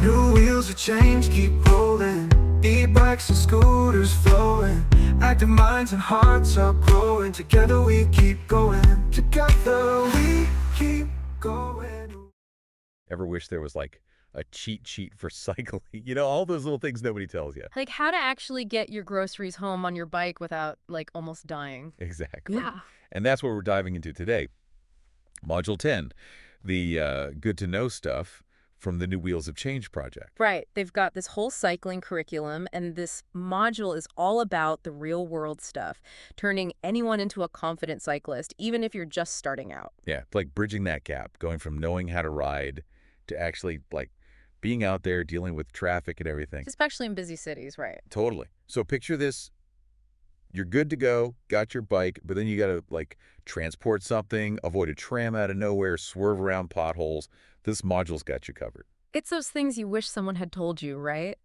New wheels of change keep rolling, e-bikes and scooters flowing. Active minds and hearts are growing. Together we keep going. Together we keep going. Ever wish there was like a cheat sheet for cycling? You know, all those little things nobody tells you. Like how to actually get your groceries home on your bike without, like, almost dying. Exactly. Yeah. And that's what we're diving into today. Module 10, the good to know stuff from the New Wheels of Change project. Right. They've got this whole cycling curriculum, and this module is all about the real world stuff, turning anyone into a confident cyclist, even if you're just starting out. Yeah, like bridging that gap, going from knowing how to ride to actually like being out there dealing with traffic and everything. Especially in busy cities, right? Totally. So picture this. You're good to go, got your bike, but then you got to like transport something, avoid a tram out of nowhere, swerve around potholes. This module's got you covered. It's those things you wish someone had told you, right?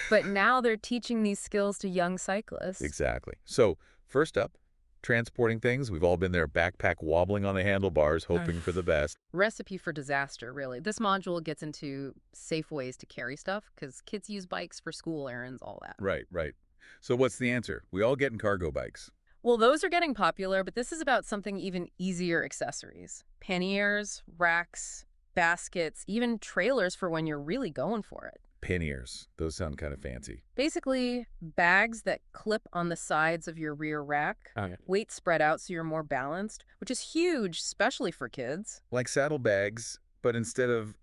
But now they're teaching these skills to young cyclists. Exactly. So first up, transporting things. We've all been there, backpack wobbling on the handlebars, hoping for the best. Recipe for disaster, really. This module gets into safe ways to carry stuff because kids use bikes for school errands, all that. Right, right. So what's the answer? We all get in cargo bikes. Well, those are getting popular, but this is about something even easier: accessories. Panniers, racks, baskets, even trailers for when you're really going for it. Panniers. Those sound kind of fancy. Basically, bags that clip on the sides of your rear rack, weight spread out so you're more balanced, which is huge, especially for kids. Like saddlebags, but instead of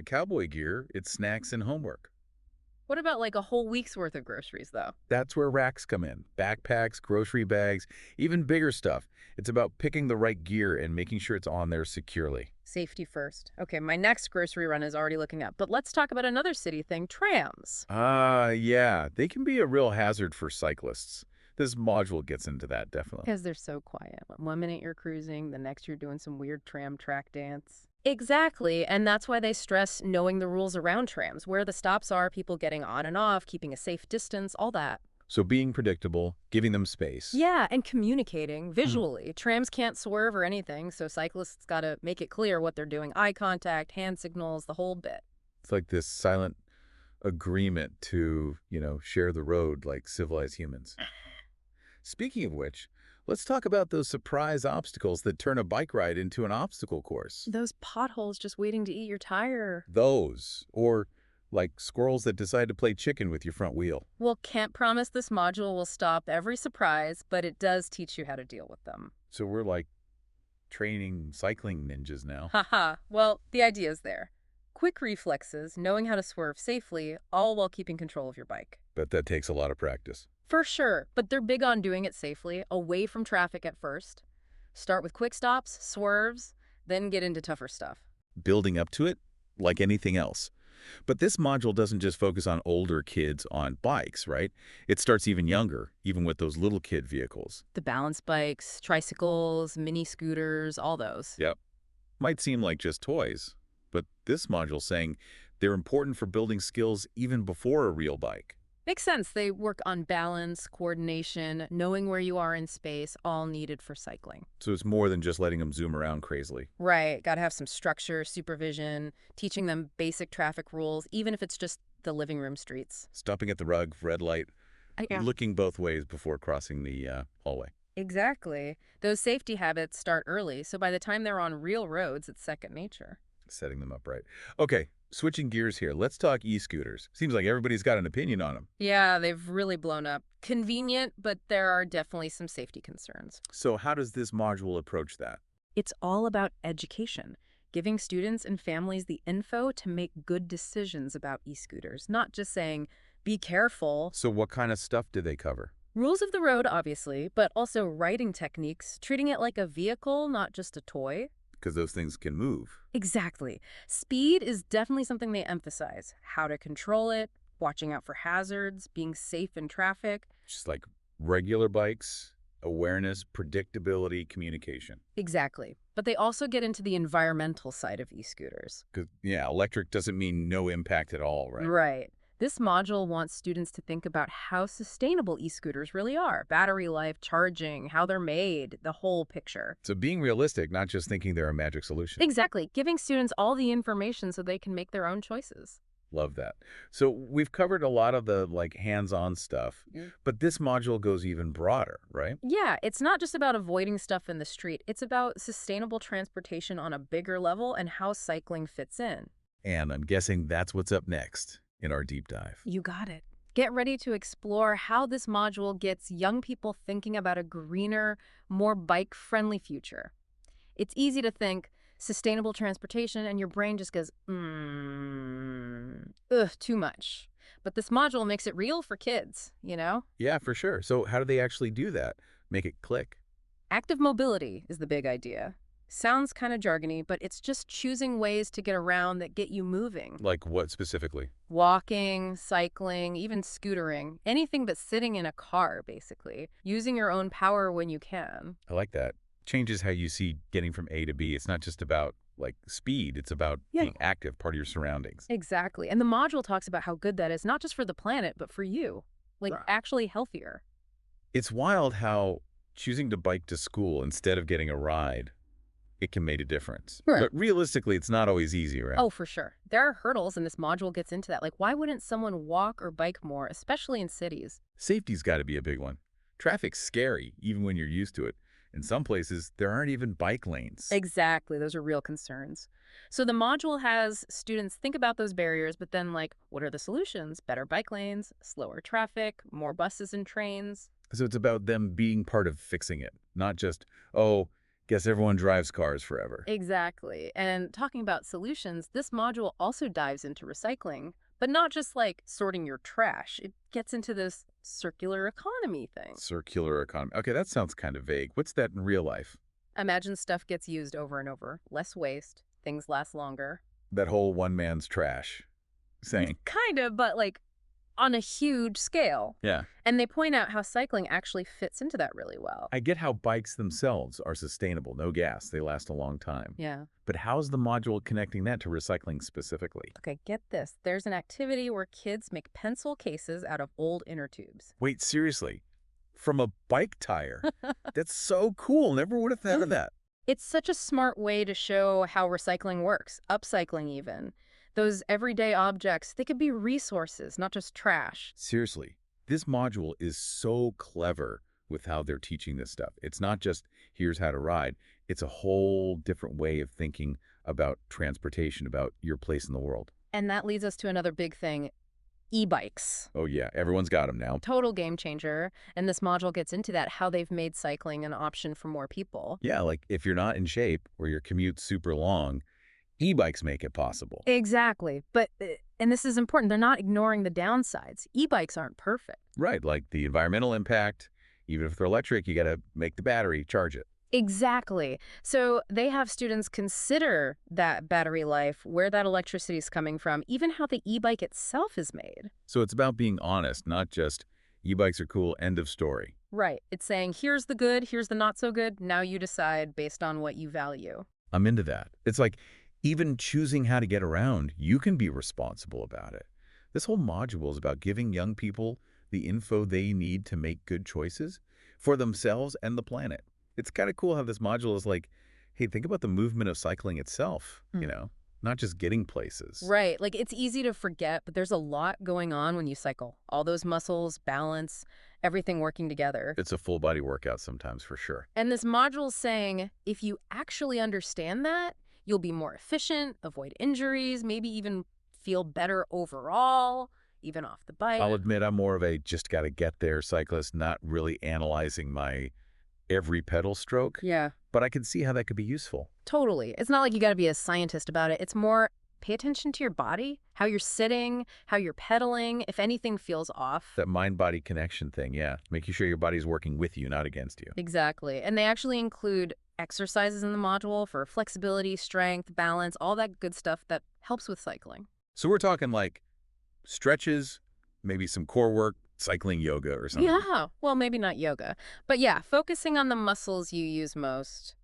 cowboy gear, it's snacks and homework. What about like a whole week's worth of groceries, though? That's where racks come in. Backpacks, grocery bags, even bigger stuff. It's about picking the right gear and making sure it's on there securely. Safety first. Okay, my next grocery run is already looking up, but let's talk about another city thing: trams. Yeah. They can be a real hazard for cyclists. This module gets into that, definitely. Because they're so quiet. One minute you're cruising, the next you're doing some weird tram track dance. Exactly, and that's why they stress knowing the rules around trams, where the stops are, people getting on and off, keeping a safe distance, all that. So being predictable, giving them space. Yeah, and communicating visually. Trams can't swerve or anything, so cyclists got to make it clear what they're doing: eye contact, hand signals, the whole bit. It's like this silent agreement to, share the road like civilized humans. Speaking of which, let's talk about those surprise obstacles that turn a bike ride into an obstacle course. Those potholes just waiting to eat your tire. Those, or like squirrels that decide to play chicken with your front wheel. Well, can't promise this module will stop every surprise, but it does teach you how to deal with them. So we're like training cycling ninjas now. Haha, well, the idea's there. Quick reflexes, knowing how to swerve safely, all while keeping control of your bike. But that takes a lot of practice. For sure, but they're big on doing it safely, away from traffic at first. Start with quick stops, swerves, then get into tougher stuff. Building up to it, like anything else. But this module doesn't just focus on older kids on bikes, right? It starts even younger, even with those little kid vehicles. The balance bikes, tricycles, mini scooters, all those. Yep. Might seem like just toys, but this module's saying they're important for building skills even before a real bike. Makes sense. They work on balance, coordination, knowing where you are in space, all needed for cycling. So it's more than just letting them zoom around crazily. Right. Got to have some structure, supervision, teaching them basic traffic rules, even if it's just the living room streets. Stopping at the rug, red light, looking both ways before crossing the hallway. Exactly. Those safety habits start early, so by the time they're on real roads, it's second nature. Setting them up right. Okay, switching gears here. Let's talk e-scooters. Seems like everybody's got an opinion on them. Yeah, they've really blown up. Convenient, but there are definitely some safety concerns. So how does this module approach that? It's all about education, giving students and families the info to make good decisions about e-scooters, not just saying, be careful. So what kind of stuff do they cover? Rules of the road, obviously, but also riding techniques, treating it like a vehicle, not just a toy. Because those things can move. Exactly. Speed is definitely something they emphasize. How to control it, watching out for hazards, being safe in traffic. Just like regular bikes, awareness, predictability, communication. Exactly. But they also get into the environmental side of e-scooters. Because, yeah, electric doesn't mean no impact at all, right? Right. This module wants students to think about how sustainable e-scooters really are. Battery life, charging, how they're made, the whole picture. So being realistic, not just thinking they're a magic solution. Exactly. Giving students all the information so they can make their own choices. Love that. So we've covered a lot of the like hands-on stuff, but this module goes even broader, right? Yeah, it's not just about avoiding stuff in the street. It's about sustainable transportation on a bigger level and how cycling fits in. And I'm guessing that's what's up next in our deep dive. You got it. Get ready to explore how this module gets young people thinking about a greener, more bike-friendly future. It's easy to think sustainable transportation and your brain just goes, too much. But this module makes it real for kids, you know? Yeah, for sure. So how do they actually do that? Make it click? Active mobility is the big idea. Sounds kind of jargony, but it's just choosing ways to get around that get you moving. Like what specifically? Walking, cycling, even scootering, anything but sitting in a car, basically. Using your own power when you can. I like that. Changes how you see getting from A to B. It's not just about like speed, it's about being active, part of your surroundings. Exactly. And the module talks about how good that is, not just for the planet, but for you. Like, actually healthier. It's wild how choosing to bike to school instead of getting a ride, it can make a difference. Right. But realistically, it's not always easy, right? Oh, for sure. There are hurdles, and this module gets into that. Like, why wouldn't someone walk or bike more, especially in cities? Safety's got to be a big one. Traffic's scary, even when you're used to it. In some places, there aren't even bike lanes. Exactly. Those are real concerns. So the module has students think about those barriers, but then, like, what are the solutions? Better bike lanes, slower traffic, more buses and trains. So it's about them being part of fixing it, not just, oh, guess everyone drives cars forever. Exactly. And talking about solutions, this module also dives into recycling, but not just like sorting your trash. It gets into this circular economy thing. Circular economy. Okay, that sounds kind of vague. What's that in real life? Imagine stuff gets used over and over, less waste, things last longer. That whole one man's trash saying. Kind of, but like on a huge scale. Yeah. And they point out how cycling actually fits into that really well. I get how bikes themselves are sustainable, no gas, they last a long time. Yeah. But how's the module connecting that to recycling specifically? Okay, get this. There's an activity where kids make pencil cases out of old inner tubes. Wait, seriously? From a bike tire? That's so cool. Never would have thought of that. It's such a smart way to show how recycling works, upcycling even. Those everyday objects, they could be resources, not just trash. Seriously, this module is so clever with how they're teaching this stuff. It's not just, here's how to ride. It's a whole different way of thinking about transportation, about your place in the world. And that leads us to another big thing, e-bikes. Oh yeah, everyone's got them now. Total game changer. And this module gets into that, how they've made cycling an option for more people. Yeah, like if you're not in shape or your commute's super long, e-bikes make it possible. Exactly. But, and this is important, they're not ignoring the downsides. E-bikes aren't perfect. Right, like the environmental impact, even if they're electric, you got to make the battery, charge it. Exactly. So they have students consider that battery life, where that electricity is coming from, even how the e-bike itself is made. So it's about being honest, not just e-bikes are cool, end of story. Right. It's saying, here's the good, here's the not so good. Now you decide based on what you value. I'm into that. It's like even choosing how to get around, you can be responsible about it. This whole module is about giving young people the info they need to make good choices for themselves and the planet. It's kind of cool how this module is like, hey, think about the movement of cycling itself, you know, not just getting places. Right. Like, it's easy to forget, but there's a lot going on when you cycle. All those muscles, balance, everything working together. It's a full body workout sometimes for sure. And this module's saying, if you actually understand that, you'll be more efficient, avoid injuries, maybe even feel better overall, even off the bike. I'll admit I'm more of a just got to get there cyclist, not really analyzing my every pedal stroke. Yeah. But I can see how that could be useful. Totally. It's not like you got to be a scientist about it. It's more pay attention to your body, how you're sitting, how you're pedaling, if anything feels off. That mind-body connection thing, yeah. Making sure your body's working with you, not against you. Exactly. And they actually include exercises in the module for flexibility, strength, balance, all that good stuff that helps with cycling. So we're talking like stretches, maybe some core work, cycling yoga or something. Yeah. Well, maybe not yoga. But yeah, focusing on the muscles you use most.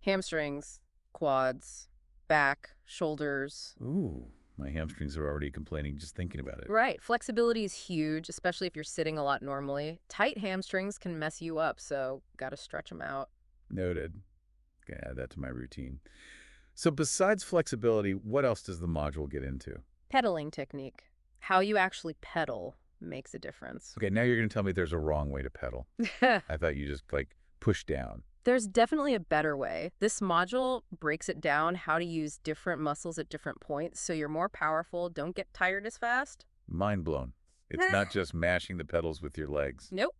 Hamstrings, quads, back, shoulders. Ooh, my hamstrings are already complaining just thinking about it. Right. Flexibility is huge, especially if you're sitting a lot normally. Tight hamstrings can mess you up, so got to stretch them out. Noted. Gonna add that to my routine. So besides flexibility, what else does the module get into? Pedaling technique. How you actually pedal makes a difference. Okay, now you're going to tell me there's a wrong way to pedal. I thought you just, like, push down. There's definitely a better way. This module breaks it down how to use different muscles at different points so you're more powerful, don't get tired as fast. Mind blown. It's not just mashing the pedals with your legs. Nope.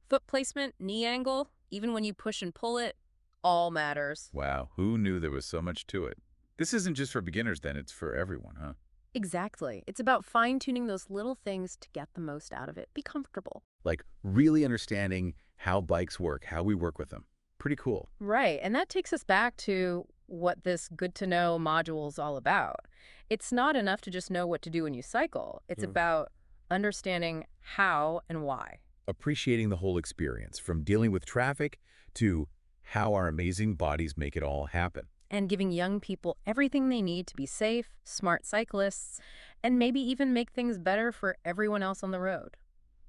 Foot placement, knee angle, even when you push and pull it, all matters. Wow, who knew there was so much to it? This isn't just for beginners then, it's for everyone, huh? Exactly. It's about fine-tuning those little things to get the most out of it. Be comfortable. Like really understanding how bikes work, how we work with them. Pretty cool. Right, and that takes us back to what this good-to-know module is all about. It's not enough to just know what to do when you cycle. It's about understanding how and why. Appreciating the whole experience, from dealing with traffic to how our amazing bodies make it all happen. And giving young people everything they need to be safe, smart cyclists, and maybe even make things better for everyone else on the road.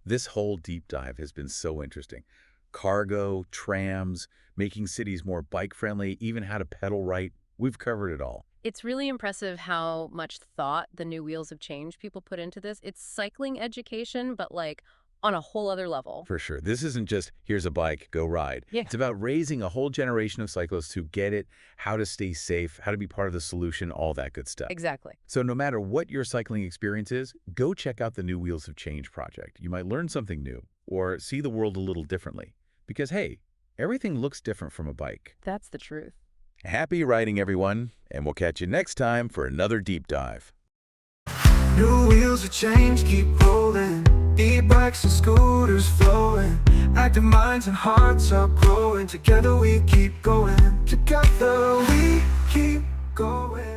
This whole deep dive has been so interesting. Cargo, trams, making cities more bike-friendly, even how to pedal right. We've covered it all. It's really impressive how much thought the new Wheels of Change people put into this. It's cycling education, but like on a whole other level. For sure. This isn't just, here's a bike, go ride. Yeah. It's about raising a whole generation of cyclists who get it, how to stay safe, how to be part of the solution, all that good stuff. Exactly. So no matter what your cycling experience is, go check out the new Wheels of Change project. You might learn something new or see the world a little differently. Because, hey, everything looks different from a bike. That's the truth. Happy riding, everyone, and we'll catch you next time for another deep dive. New wheels of change keep rolling, e-bikes and scooters flowing, active minds and hearts are growing. Together we keep going, together we keep going.